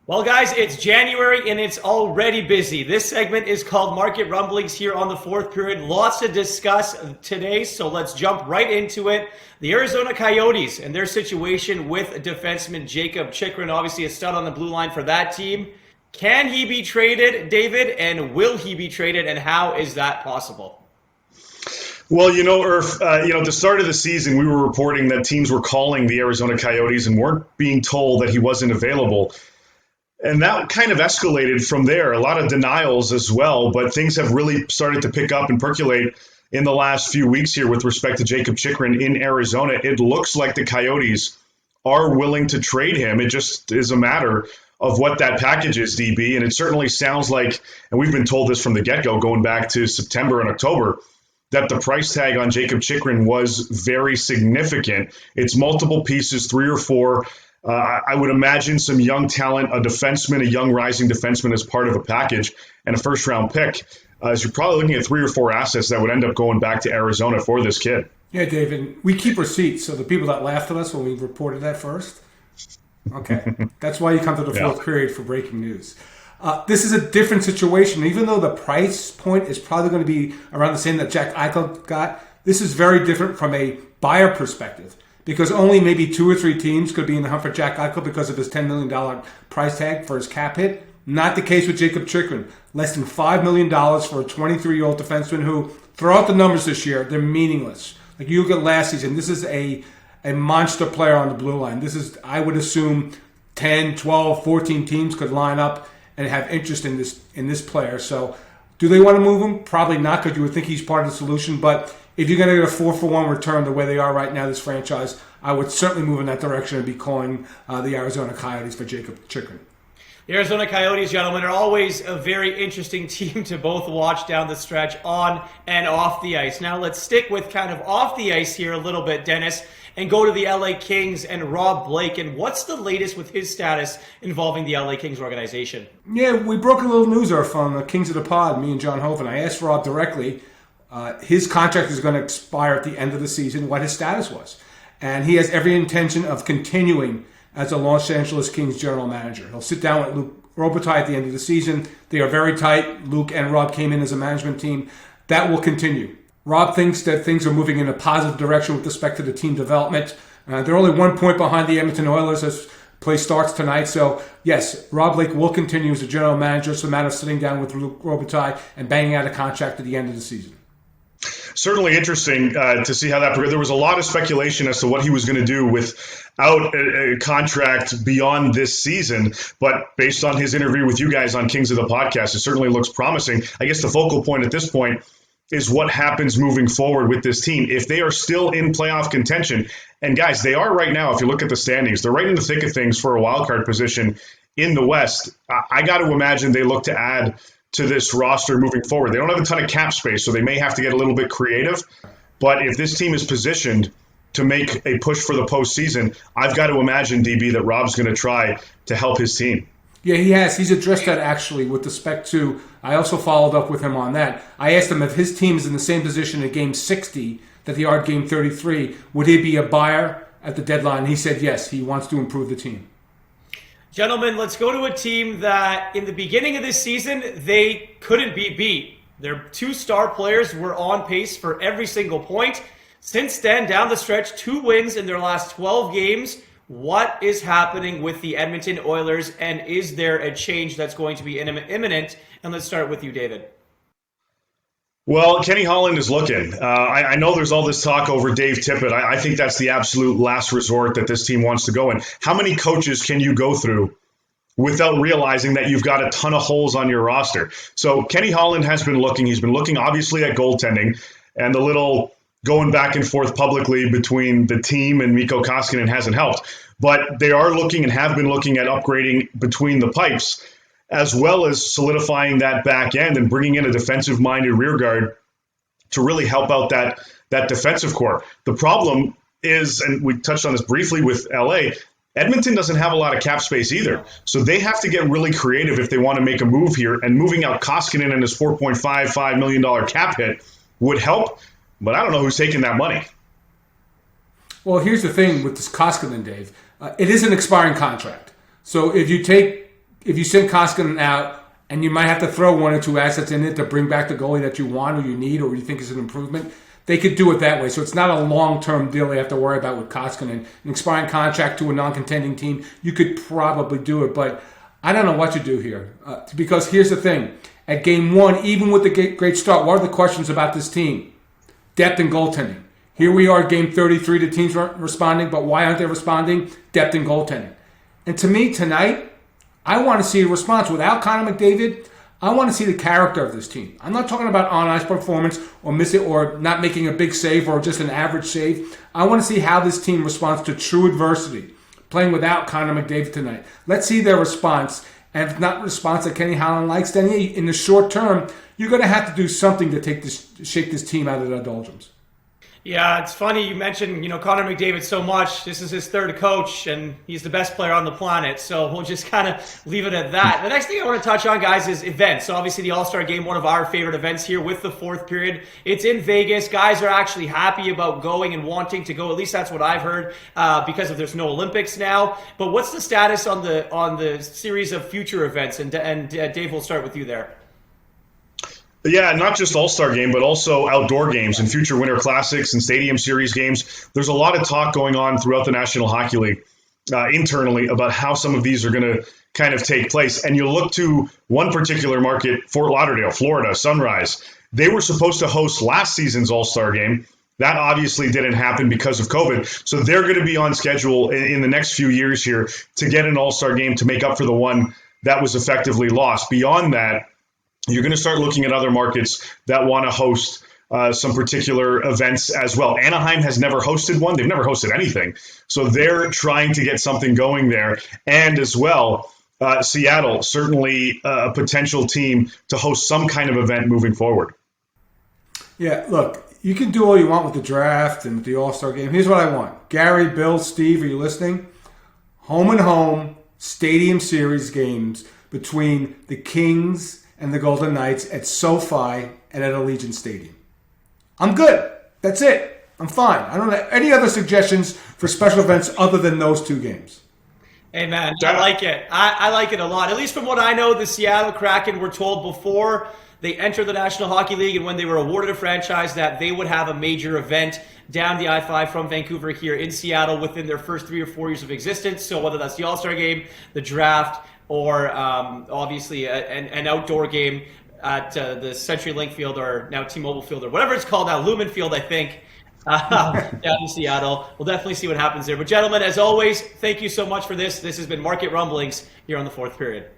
Well, guys, it's January and it's already busy. This segment is called Market Rumblings here on the fourth period. Lots to discuss today, so let's jump right into it. The Arizona Coyotes and their situation with defenseman Jakob Chychrun, obviously a stud on the blue line for that team. Can he be traded, David, and will he be traded, and how is that possible? Well, Irf, at the start of the season, we were reporting that teams were calling the Arizona Coyotes and weren't being told that he wasn't available. And that kind of escalated from there. A lot of denials as well, but things have really started to pick up and percolate in the last few weeks here with respect to Jakob Chychrun in Arizona. It looks like the Coyotes are willing to trade him. It just is a matter of what that package is, DB. And it certainly sounds like, and we've been told this from the get-go going back to September and October, that the price tag on Jakob Chychrun was very significant. It's multiple pieces, 3 or 4. I would imagine some young talent, a defenseman, a young rising defenseman as part of a package, and a first-round pick. So you're probably looking at 3 or 4 assets that would end up going back to Arizona for this kid. Yeah, David, we keep receipts, so the people that laughed at us when we reported that first, okay, that's why you come to the fourth period for breaking news. This is a different situation. Even though the price point is probably going to be around the same that Jack Eichel got, this is very different from a buyer perspective, because only maybe 2 or 3 teams could be in the hunt for Jack Eichel because of his $10 million price tag for his cap hit. Not the case with Jakob Chychrun. Less than $5 million for a 23-year-old defenseman who, throughout the numbers this year, they're meaningless. Like you look at last season, this is a monster player on the blue line. This is, I would assume, 10, 12, 14 teams could line up and have interest in this player. So do they want to move him? Probably not, because you would think he's part of the solution. But if you're going to get a 4-for-1 return the way they are right now, this franchise, I would certainly move in that direction and be calling the Arizona Coyotes for Jakob Chychrun. The Arizona Coyotes, gentlemen, are always a very interesting team to both watch down the stretch on and off the ice. Now let's stick with kind of off the ice here a little bit, Dennis, and go to the LA Kings and Rob Blake. And what's the latest with his status involving the LA Kings organization? Yeah, we broke a little news from the Kings of the Pod, me and John Hoven. I asked Rob directly, his contract is going to expire at the end of the season, what his status was. And he has every intention of continuing as a Los Angeles Kings general manager. He'll sit down with Luc Robitaille at the end of the season. They are very tight. Luc and Rob came in as a management team. That will continue. Rob thinks that things are moving in a positive direction with respect to the team development. They're only 1 point behind the Edmonton Oilers as play starts tonight. So, yes, Rob Blake will continue as a general manager. It's a matter of sitting down with Luc Robitaille and banging out a contract at the end of the season. Certainly interesting to see how that progressed. There was a lot of speculation as to what he was going to do without a contract beyond this season. But based on his interview with you guys on Kings of the Podcast, it certainly looks promising. I guess the focal point at this point is what happens moving forward with this team. If they are still in playoff contention, and guys, they are right now, if you look at the standings, they're right in the thick of things for a wild card position in the West. I got to imagine they look to add to this roster moving forward. They don't have a ton of cap space, so they may have to get a little bit creative. But if this team is positioned to make a push for the postseason, I've got to imagine, DB, that Rob's going to try to help his team. Yeah, he has. He's addressed that actually with respect to, I also followed up with him on that. I asked him if his team is in the same position at game 60 that they are at game 33, would he be a buyer at the deadline? He said yes, he wants to improve the team. Gentlemen, let's go to a team that in the beginning of this season, they couldn't be beat. Their 2 star players were on pace for every single point. Since then, down the stretch, 2 wins in their last 12 games. What is happening with the Edmonton Oilers, and is there a change that's going to be imminent? And let's start with you, David. Well, Kenny Holland is looking. I know there's all this talk over Dave Tippett. I think that's the absolute last resort that this team wants to go in. How many coaches can you go through without realizing that you've got a ton of holes on your roster? So Kenny Holland has been looking. He's been looking, obviously, at goaltending, and the little going back and forth publicly between the team and Mikko Koskinen hasn't helped. But they are looking and have been looking at upgrading between the pipes, as well as solidifying that back end and bringing in a defensive-minded rear guard to really help out that defensive core. The problem is, and we touched on this briefly with LA, Edmonton doesn't have a lot of cap space either. So they have to get really creative if they want to make a move here, and moving out Koskinen and his $4.55 million cap hit would help, but I don't know who's taking that money. Well, here's the thing with this Koskinen, Dave. It is an expiring contract. So if if you send Koskinen out, and you might have to throw one or two assets in it to bring back the goalie that you want or you need or you think is an improvement, they could do it that way. So it's not a long-term deal they have to worry about with Koskinen. An expiring contract to a non-contending team, you could probably do it, but I don't know what you do here. Because here's the thing. At game one, even with the great start, what are the questions about this team? Depth and goaltending. Here we are, game 33, the teams aren't responding, but why aren't they responding? Depth and goaltending. And to me, tonight, I want to see a response. Without Connor McDavid, I want to see the character of this team. I'm not talking about on-ice performance or missing or not making a big save or just an average save. I want to see how this team responds to true adversity, playing without Connor McDavid tonight. Let's see their response. And if not response that Kenny Holland likes, then in the short term, you're going to have to do something to shake this team out of the doldrums. Yeah, it's funny you mentioned, Connor McDavid so much. This is his third coach, and he's the best player on the planet. So we'll just kind of leave it at that. The next thing I want to touch on, guys, is events. So obviously the All-Star Game, one of our favorite events here with the fourth period. It's in Vegas. Guys are actually happy about going and wanting to go. At least that's what I've heard because there's no Olympics now. But what's the status on the series of future events? And Dave, we'll start with you there. Yeah, not just All-Star Game, but also outdoor games and future Winter Classics and Stadium Series games. There's a lot of talk going on throughout the National Hockey League internally about how some of these are going to kind of take place. And you look to one particular market, Fort Lauderdale, Florida, Sunrise. They were supposed to host last season's All-Star Game. That obviously didn't happen because of COVID. So they're going to be on schedule in the next few years here to get an All-Star Game to make up for the one that was effectively lost. Beyond that, you're going to start looking at other markets that want to host some particular events as well. Anaheim has never hosted one. They've never hosted anything. So they're trying to get something going there. And as well, Seattle, certainly a potential team to host some kind of event moving forward. Yeah, look, you can do all you want with the draft and with the All-Star Game. Here's what I want. Gary, Bill, Steve, are you listening? Home and home, Stadium Series games between the Kings and the Golden Knights at SoFi and at Allegiant Stadium. I'm good. That's it. I'm fine. I don't have any other suggestions for special events other than those two games. Hey, man, I like it. I like it a lot. At least from what I know, the Seattle Kraken were told before they entered the National Hockey League and when they were awarded a franchise that they would have a major event down the I-5 from Vancouver here in Seattle within their first 3 or 4 years of existence. So whether that's the All-Star Game, the draft, or obviously an outdoor game at the CenturyLink Field or now T-Mobile Field or whatever it's called now, Lumen Field, I think, down in Seattle. We'll definitely see what happens there. But gentlemen, as always, thank you so much for this. This has been Market Rumblings here on the fourth period.